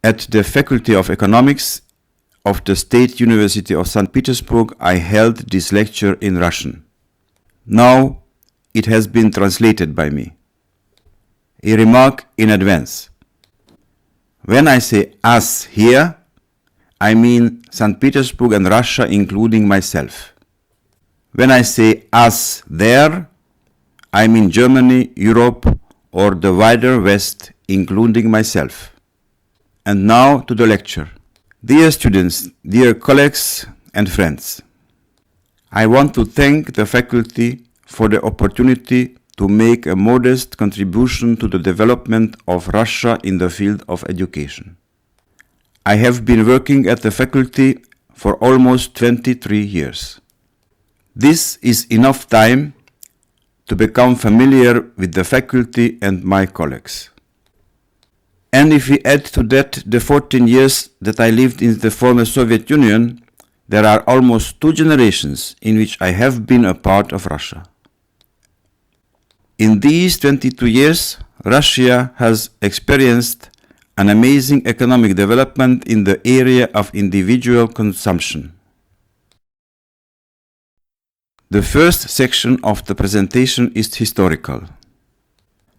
At the Faculty of Economics of the State University of St. Petersburg, I held this lecture in Russian. Now it has been translated by me. A remark in advance. When I say us here, I mean St. Petersburg and Russia, including myself. When I say us there, I mean Germany, Europe, or the wider West, including myself. And now to the lecture. Dear students, dear colleagues and friends, I want to thank the faculty for the opportunity to make a modest contribution to the development of Russia in the field of education. I have been working at the faculty for almost 23 years. This is enough time to become familiar with the faculty and my colleagues. And if we add to that the 14 years that I lived in the former Soviet Union, there are almost 2 generations in which I have been a part of Russia. In these 22 years, Russia has experienced an amazing economic development in the area of individual consumption. The first section of the presentation is historical.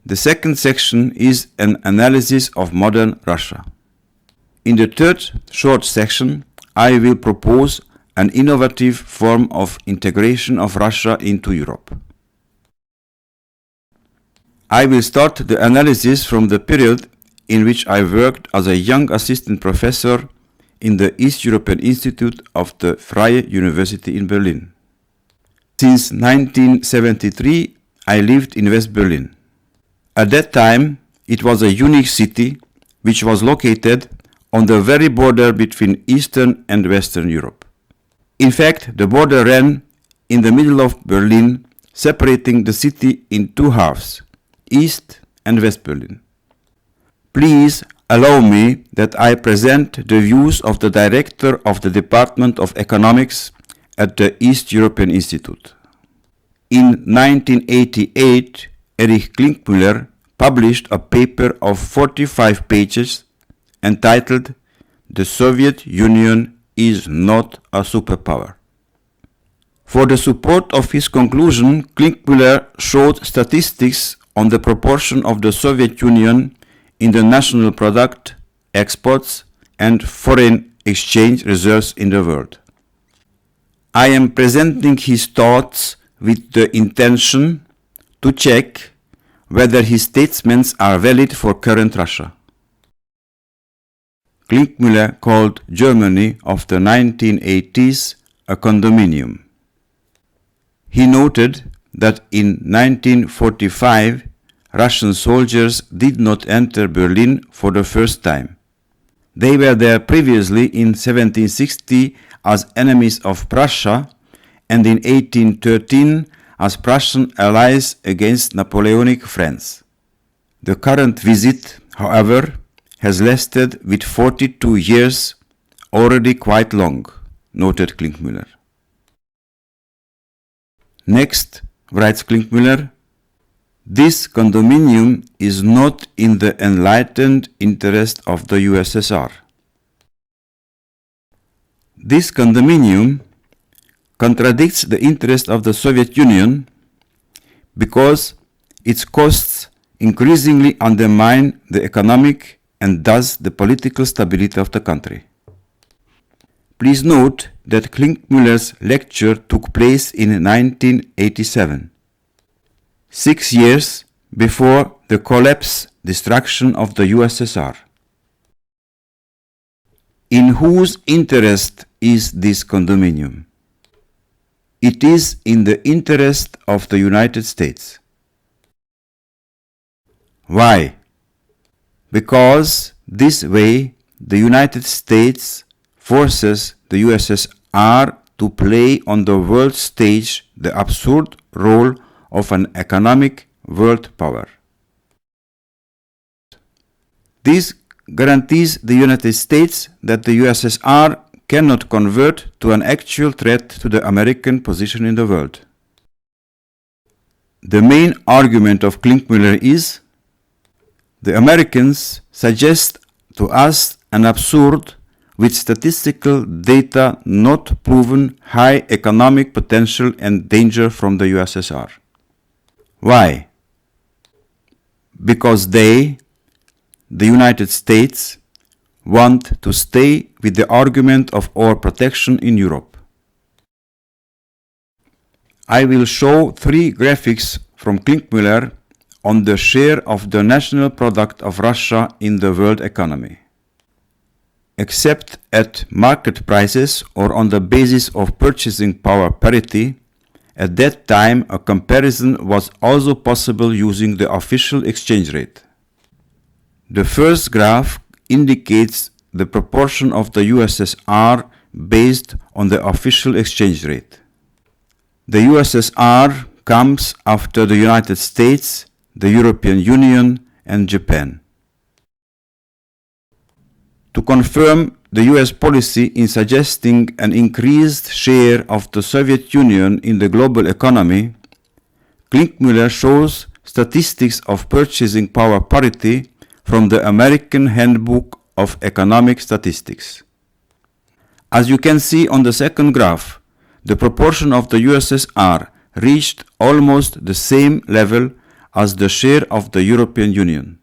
The second section is an analysis of modern Russia. In the third short section, I will propose an innovative form of integration of Russia into Europe. I will start the analysis from the period in which I worked as a young assistant professor in the East European Institute of the Freie University in Berlin. Since 1973, I lived in West Berlin. At that time, it was a unique city which was located on the very border between Eastern and Western Europe. In fact, the border ran in the middle of Berlin, separating the city in 2 halves, East and West Berlin. Please allow me that I present the views of the director of the Department of Economics at the East European Institute. In 1988, Erich Klinkmüller published a paper of 45 pages entitled "The Soviet Union is not a superpower." For the support of his conclusion, Klinkmüller showed statistics on the proportion of the Soviet Union in the national product, exports, and foreign exchange reserves in the world. I am presenting his thoughts with the intention to check whether his statements are valid for current Russia. Klinkmüller called Germany of the 1980s a condominium. He noted that in 1945, Russian soldiers did not enter Berlin for the first time. They were there previously in 1760 as enemies of Prussia and in 1813 as Prussian allies against Napoleonic France. The current visit, however, has lasted with 42 years, already quite long, noted Klinkmüller. Next, writes Klinkmüller, this condominium is not in the enlightened interest of the USSR. This condominium contradicts the interest of the Soviet Union because its costs increasingly undermine the economic and thus the political stability of the country. Please note that Klinkmüller's lecture took place in 1987, 6 years before the destruction of the USSR. In whose interest is this condominium? It is in the interest of the United States. Why? Because this way the United States forces the USSR to play on the world stage the absurd role of an economic world power. This guarantees the United States that the USSR cannot convert to an actual threat to the American position in the world. The main argument of Klinkmüller is the Americans suggest to us and absurd, with statistical data not proven high economic potential and danger from the USSR. Why? Because they, the United States, want to stay with the argument of our protection in Europe. I will show 3 graphics from Klinkmüller on the share of the national product of Russia in the world economy. Except at market prices or on the basis of purchasing power parity, at that time a comparison was also possible using the official exchange rate. The first graph indicates the proportion of the USSR based on the official exchange rate. The USSR comes after the United States, the European Union, and Japan. To confirm the US policy in suggesting an increased share of the Soviet Union in the global economy, Klinkmüller shows statistics of purchasing power parity from the American Handbook of Economic Statistics. As you can see on the second graph, the proportion of the USSR reached almost the same level as the share of the European Union.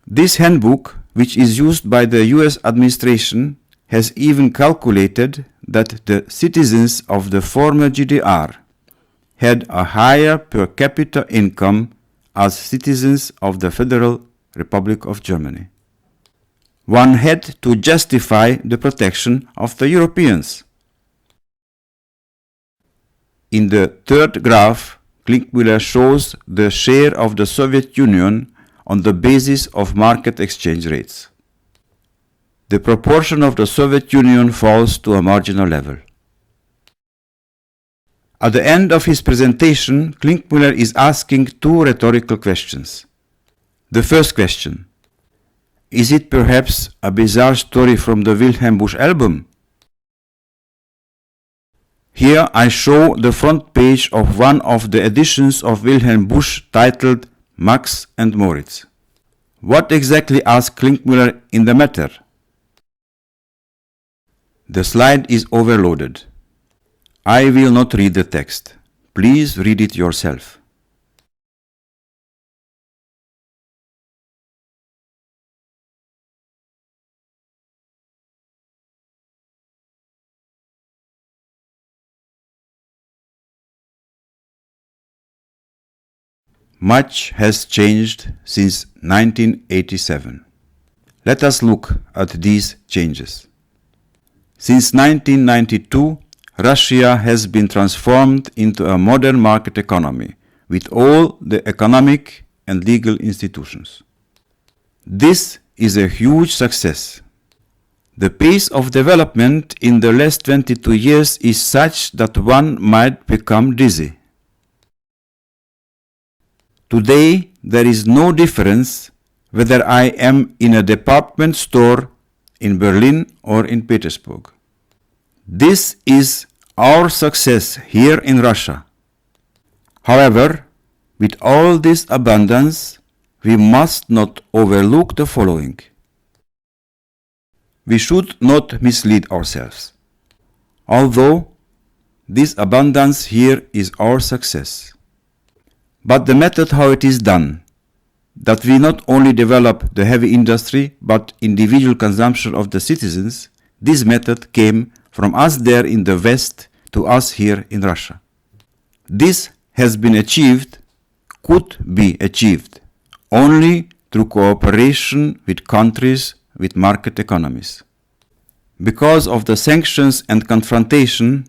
This handbook, which is used by the US administration, has even calculated that the citizens of the former GDR had a higher per capita income as citizens of the Federal Republic of Germany. One had to justify the protection of the Europeans. In the third graph, Klinkmüller shows the share of the Soviet Union on the basis of market exchange rates. The proportion of the Soviet Union falls to a marginal level. At the end of his presentation, Klinkmüller is asking 2 rhetorical questions. The first question: is it perhaps a bizarre story from the Wilhelm Busch album? Here I show the front page of one of the editions of Wilhelm Busch titled Max and Moritz. What exactly asked Klinkmüller in the matter? The slide is overloaded. I will not read the text. Please read it yourself. Much has changed since 1987. Let us look at these changes. Since 1992, Russia has been transformed into a modern market economy with all the economic and legal institutions. This is a huge success. The pace of development in the last 22 years is such that one might become dizzy. Today, there is no difference whether I am in a department store in Berlin or in Petersburg. This is our success here in Russia. However, with all this abundance, we must not overlook the following. We should not mislead ourselves. Although this abundance here is our success, but the method how it is done, that we not only develop the heavy industry but individual consumption of the citizens, this method came from us there in the West to us here in Russia. This has been achieved, could be achieved, only through cooperation with countries with market economies. Because of the sanctions and confrontation,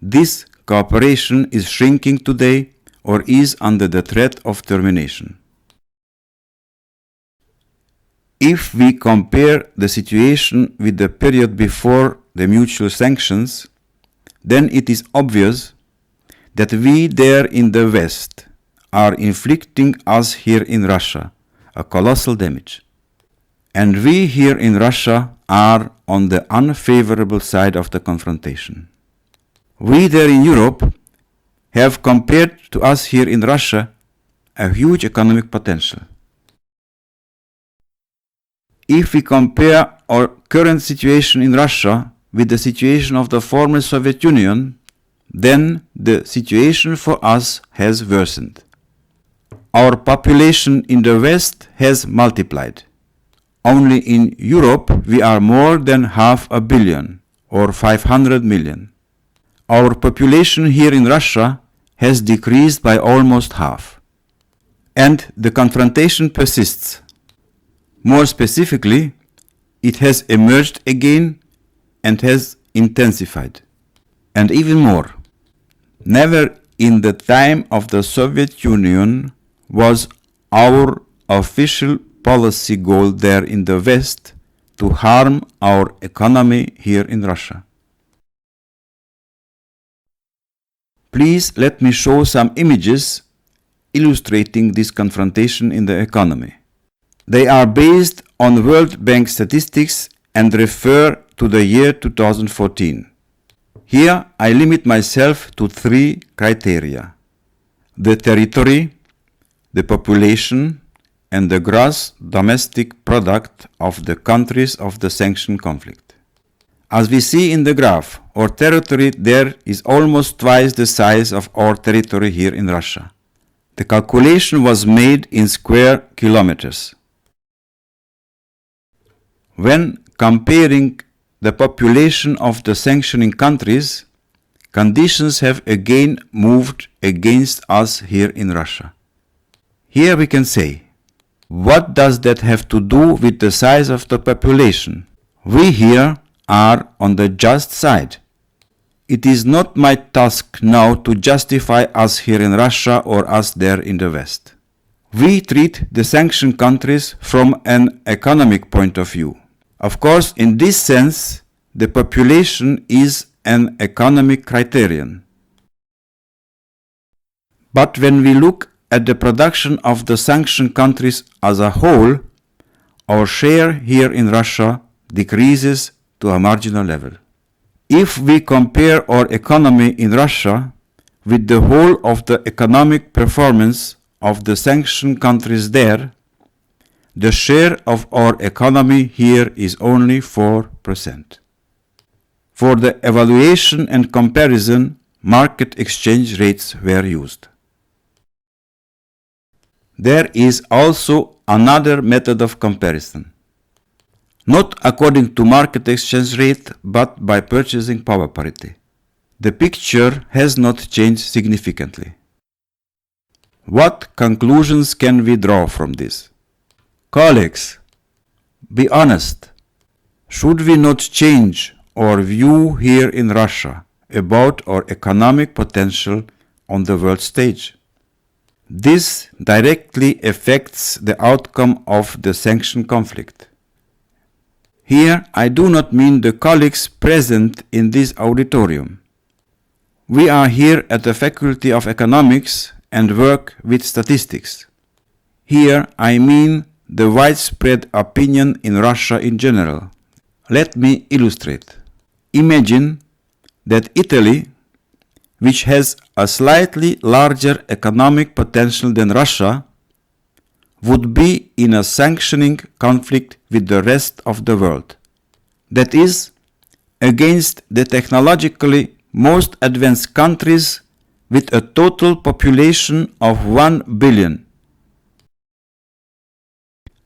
this cooperation is shrinking today or is under the threat of termination. If we compare the situation with the period before the mutual sanctions, then it is obvious that we there in the West are inflicting us here in Russia a colossal damage. And we here in Russia are on the unfavorable side of the confrontation. We there in Europe have, compared to us here in Russia, a huge economic potential. If we compare our current situation in Russia with the situation of the former Soviet Union, then the situation for us has worsened. Our population in the West has multiplied. Only in Europe we are more than 500 million or 500 million. Our population here in Russia has decreased by almost half. And the confrontation persists. More specifically, it has emerged again and has intensified. And even more, never in the time of the Soviet Union was our official policy goal there in the West to harm our economy here in Russia. Please let me show some images illustrating this confrontation in the economy. They are based on World Bank statistics and refer to the year 2014. Here I limit myself to 3 criteria: the territory, the population, and the gross domestic product of the countries of the sanctioned conflict. As we see in the graph, our territory there is almost twice the size of our territory here in Russia. The calculation was made in square kilometers. When comparing the population of the sanctioning countries, conditions have again moved against us here in Russia. Here we can say, what does that have to do with the size of the population? We here are on the just side. It is not my task now to justify us here in Russia or us there in the West. We treat the sanctioned countries from an economic point of view. Of course, in this sense, the population is an economic criterion. But when we look at the production of the sanctioned countries as a whole, our share here in Russia decreases to a marginal level. If we compare our economy in Russia with the whole of the economic performance of the sanctioned countries there, the share of our economy here is only 4%. For the evaluation and comparison, market exchange rates were used. There is also another method of comparison. Not according to market exchange rate, but by purchasing power parity. The picture has not changed significantly. What conclusions can we draw from this? Colleagues, be honest. Should we not change our view here in Russia about our economic potential on the world stage? This directly affects the outcome of the sanctioned conflict. Here I do not mean the colleagues present in this auditorium. We are here at the Faculty of Economics and work with statistics. Here I mean the widespread opinion in Russia in general. Let me illustrate. Imagine that Italy, which has a slightly larger economic potential than Russia, would be in a sanctioning conflict with the rest of the world. That is, against the technologically most advanced countries with a total population of 1 billion.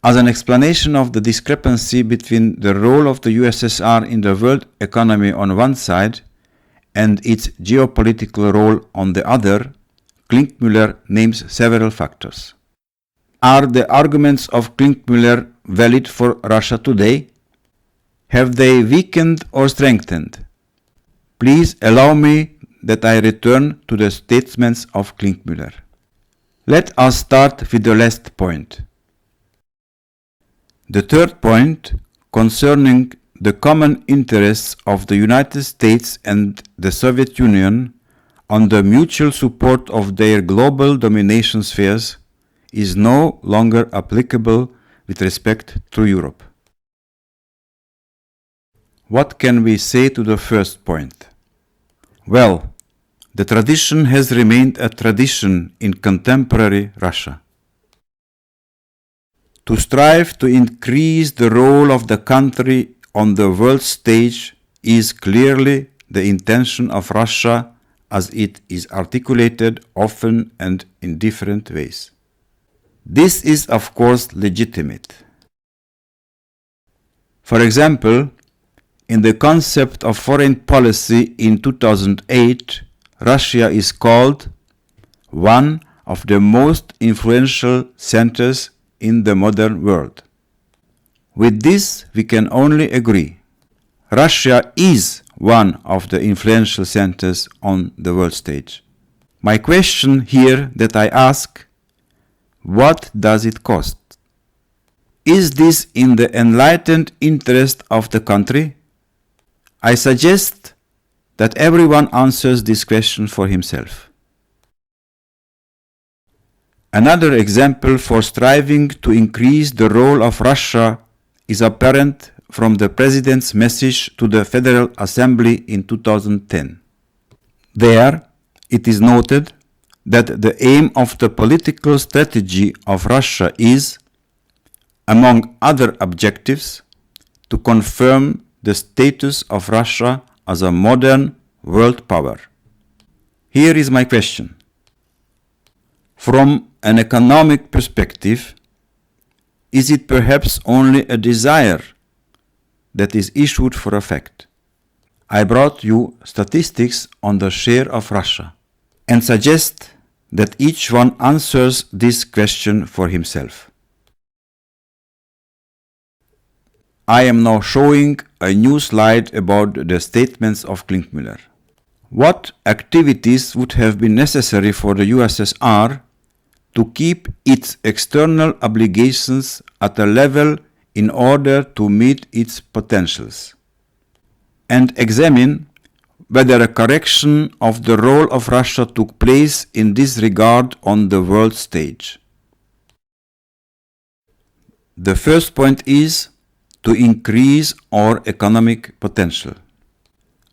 As an explanation of the discrepancy between the role of the USSR in the world economy on one side and its geopolitical role on the other, Klinkmüller names several factors. Are the arguments of Klinkmüller valid for Russia today? Have they weakened or strengthened? Please allow me that I return to the statements of Klinkmüller. Let us start with the last point. The third point, concerning the common interests of the United States and the Soviet Union on the mutual support of their global domination spheres, is no longer applicable with respect to Europe. What can we say to the first point? Well, the tradition has remained a tradition in contemporary Russia. To strive to increase the role of the country on the world stage is clearly the intention of Russia as it is articulated often and in different ways. This is of course legitimate. For example, in the concept of foreign policy in 2008, Russia is called one of the most influential centers in the modern world. With this, we can only agree. Russia is one of the influential centers on the world stage. My question here that I ask, what does it cost? Is this in the enlightened interest of the country? I suggest that everyone answers this question for himself. Another example for striving to increase the role of Russia is apparent from the President's message to the Federal Assembly in 2010. There, it is noted that the aim of the political strategy of Russia is, among other objectives, to confirm the status of Russia as a modern world power. Here is my question. From an economic perspective, is it perhaps only a desire that is issued for a fact? I brought you statistics on the share of Russia and suggest that each one answers this question for himself. I am now showing a new slide about the statements of Klinkmüller. What activities would have been necessary for the USSR to keep its external obligations at a level in order to meet its potentials, and examine whether a correction of the role of Russia took place in this regard on the world stage. The first point is to increase our economic potential.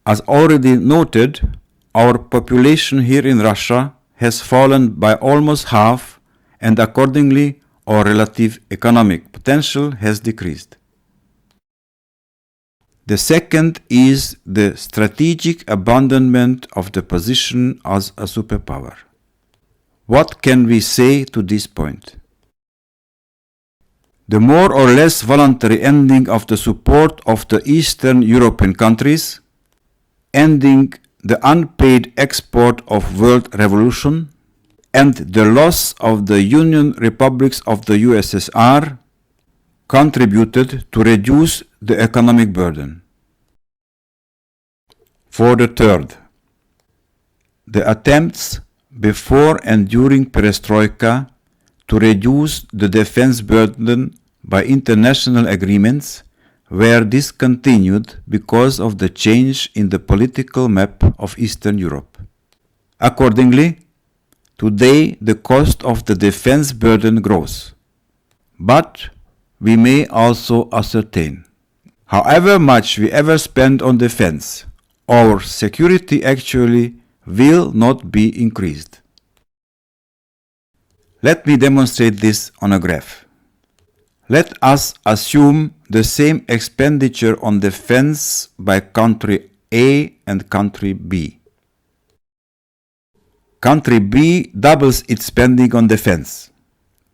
As already noted, our population here in Russia has fallen by almost half, and accordingly our relative economic potential has decreased. The second is the strategic abandonment of the position as a superpower. What can we say to this point? The more or less voluntary ending of the support of the Eastern European countries, ending the unpaid export of world revolution, and the loss of the Union republics of the USSR contributed to reduce the economic burden. For the third, the attempts before and during perestroika to reduce the defense burden by international agreements were discontinued because of the change in the political map of Eastern Europe. Accordingly, today the cost of the defense burden grows. But we may also ascertain, however much we ever spend on defense, our security actually will not be increased. Let me demonstrate this on a graph. Let us assume the same expenditure on defense by country A and country B. Country B doubles its spending on defense.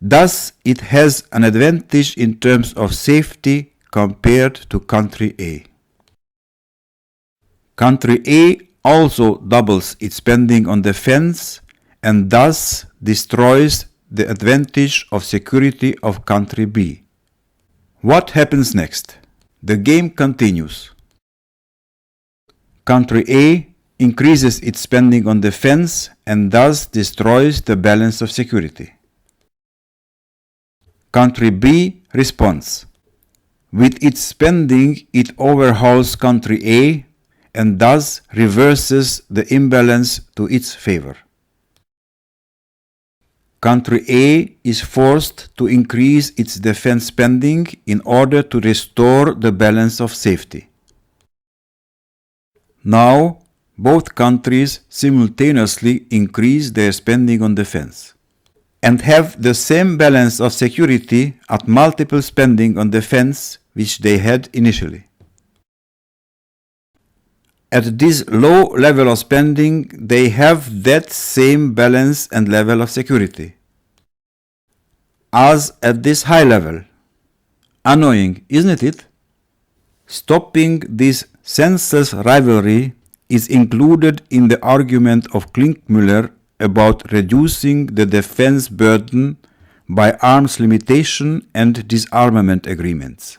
Thus, it has an advantage in terms of safety compared to country A. Country A also doubles its spending on defense and thus destroys the advantage of security of country B. What happens next? The game continues. Country A increases its spending on defense and thus destroys the balance of security. Country B responds. With its spending, it overhauls country A and thus reverses the imbalance to its favor. Country A is forced to increase its defense spending in order to restore the balance of safety. Now, both countries simultaneously increase their spending on defense. and have the same balance of security at multiple spending on defense which they had initially. At this low level of spending, they have that same balance and level of security as at this high level. Annoying, isn't it? Stopping this senseless rivalry is included in the argument of Klinkmüller about reducing the defense burden by arms limitation and disarmament agreements.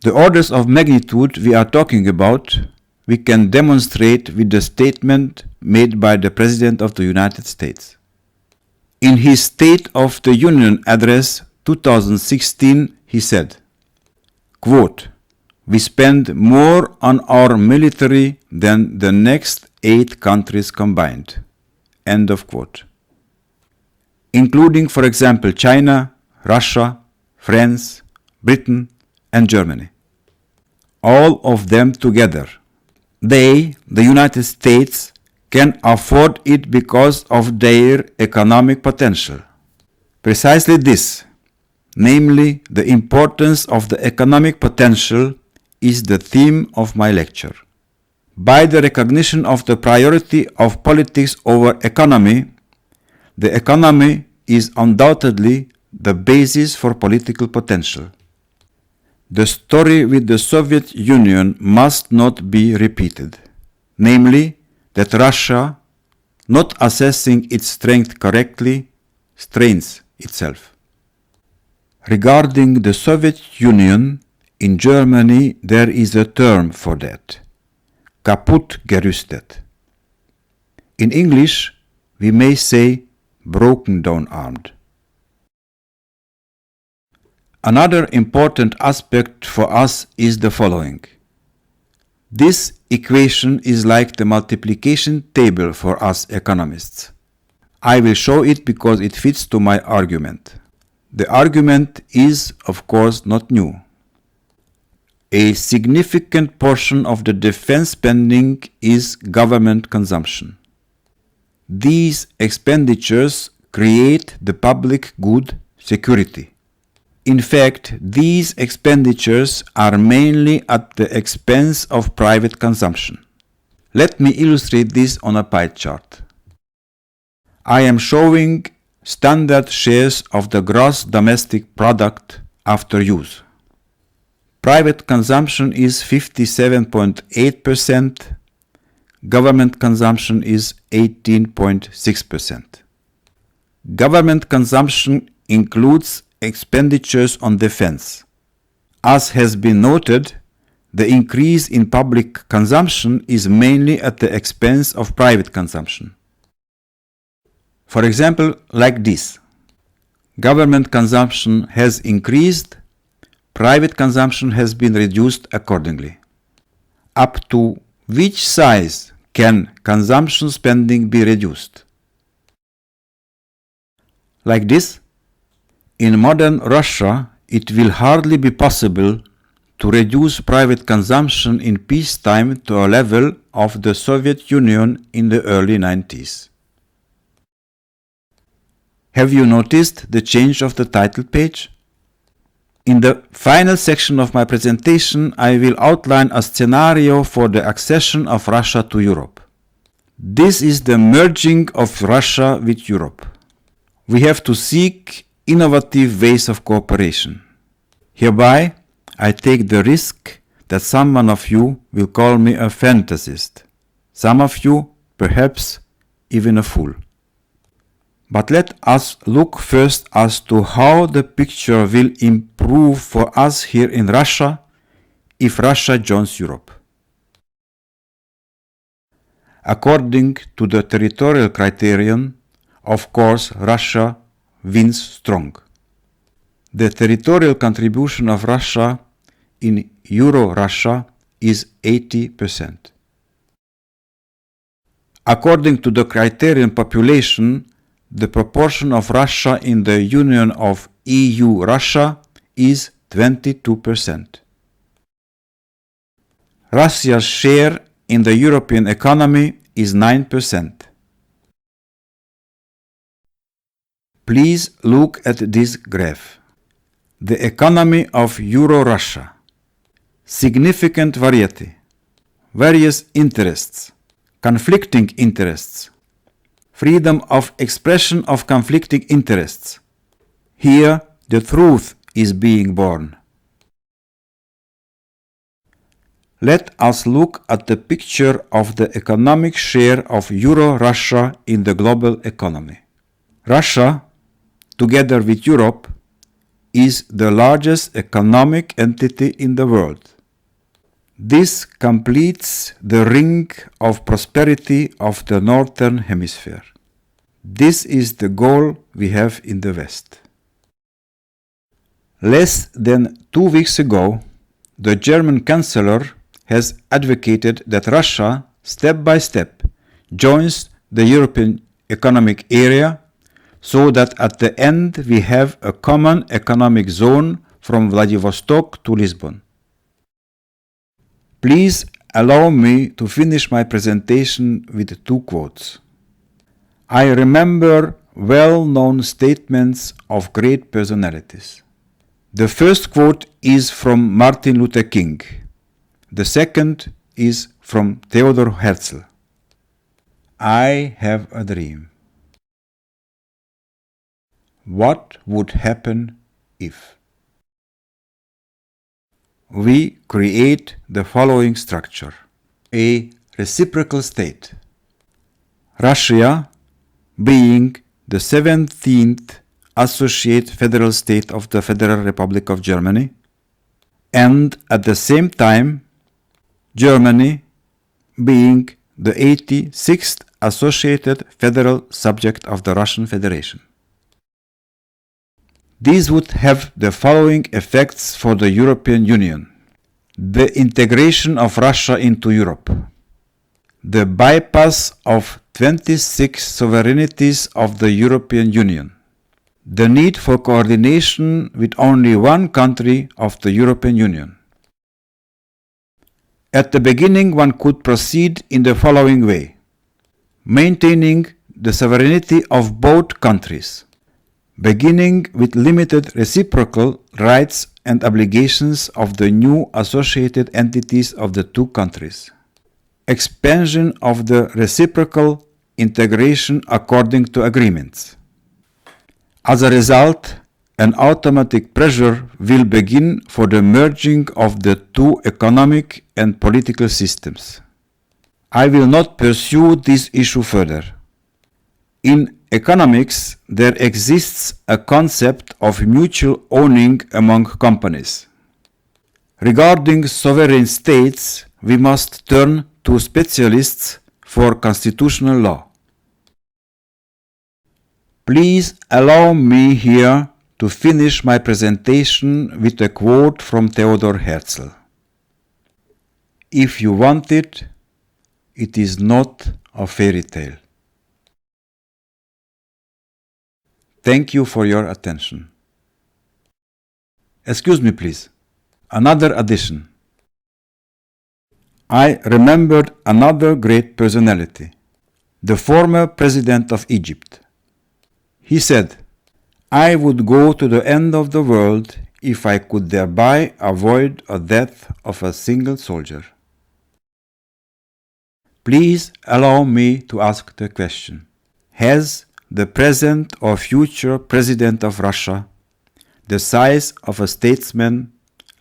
The orders of magnitude we are talking about, we can demonstrate with the statement made by the President of the United States. In his State of the Union address 2016, he said, quote, "We spend more on our military than the next 8 countries combined," end of quote. Including, for example, China, Russia, France, Britain, and Germany. All of them together. They, the United States, can afford it because of their economic potential. Precisely this, namely the importance of the economic potential, is the theme of my lecture. By the recognition of the priority of politics over economy, the economy is undoubtedly the basis for political potential. The story with the Soviet Union must not be repeated, namely that Russia, not assessing its strength correctly, strains itself. Regarding the Soviet Union, in Germany there is a term for that, kaputt gerüstet. In English, we may say broken down armed. Another important aspect for us is the following. This equation is like the multiplication table for us economists. I will show it because it fits to my argument. The argument is, of course, not new. A significant portion of the defense spending is government consumption. These expenditures create the public good security. In fact, these expenditures are mainly at the expense of private consumption. Let me illustrate this on a pie chart. I am showing standard shares of the gross domestic product after use. Private consumption is 57.8%, government consumption is 18.6%. Government consumption includes expenditures on defense. As has been noted, the increase in public consumption is mainly at the expense of private consumption. For example, like this. Government consumption has increased, private consumption has been reduced accordingly. Up to which size can consumption spending be reduced? Like this? In modern Russia, it will hardly be possible to reduce private consumption in peacetime to a level of the Soviet Union in the early 90s. Have you noticed the change of the title page? In the final section of my presentation, I will outline a scenario for the accession of Russia to Europe. This is the merging of Russia with Europe. We have to seek innovative ways of cooperation. Hereby, I take the risk that some of you will call me a fantasist, some of you perhaps even a fool. But let us look first as to how the picture will improve for us here in Russia if Russia joins Europe. According to the territorial criterion, of course, Russia wins strong. The territorial contribution of Russia in Euro-Russia is 80%. According to the criterion population, the proportion of Russia in the union of EU-Russia is 22%. Russia's share in the European economy is 9%. Please look at this graph. The economy of Euro-Russia. Significant variety. Various interests. Conflicting interests. Freedom of expression of conflicting interests. Here the truth is being born. Let us look at the picture of the economic share of Euro-Russia in the global economy. Russia, together with Europe, is the largest economic entity in the world. This completes the ring of prosperity of the Northern Hemisphere. This is the goal we have in the West. Less than 2 weeks ago, the German Chancellor has advocated that Russia, step by step, joins the European Economic Area so that at the end we have a common economic zone from Vladivostok to Lisbon. Please allow me to finish my presentation with 2 quotes. I remember well-known statements of great personalities. The first quote is from Martin Luther King. The second is from Theodor Herzl. I have a dream. What would happen if we create the following structure: a reciprocal state, Russia being the 17th associate federal state of the Federal Republic of Germany, and at the same time Germany being the 86th associated federal subject of the Russian Federation. These would have the following effects for the European Union: the integration of Russia into Europe, the bypass of 26 sovereignties of the European Union, the need for coordination with only one country of the European Union. At the beginning, one could proceed in the following way: maintaining the sovereignty of both countries, beginning with limited reciprocal rights and obligations of the new associated entities of the 2 countries, expansion of the reciprocal integration according to agreements. As a result, an automatic pressure will begin for the merging of the 2 economic and political systems. I will not pursue this issue further. In economics, there exists a concept of mutual owning among companies. Regarding sovereign states, we must turn to specialists for constitutional law. Please allow me here to finish my presentation with a quote from Theodor Herzl. If you want it, it is not a fairy tale. Thank you for your attention. Excuse me, please. Another addition. I remembered another great personality, the former president of Egypt. He said, "I would go to the end of the world if I could thereby avoid a death of a single soldier." Please allow me to ask the question: has the present or future president of Russia the size of a statesman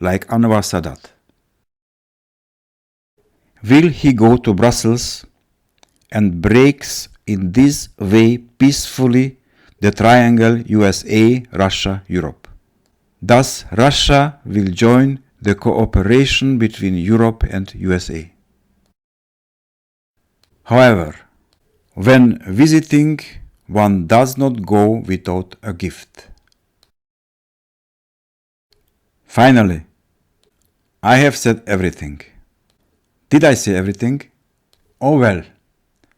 like Anwar Sadat? Will he go to Brussels and breaks in this way peacefully the triangle USA, Russia, Europe? Thus, Russia will join the cooperation between Europe and USA. However, when visiting, one does not go without a gift. Finally, I have said everything. Did I say everything? Oh well,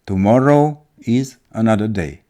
tomorrow is another day.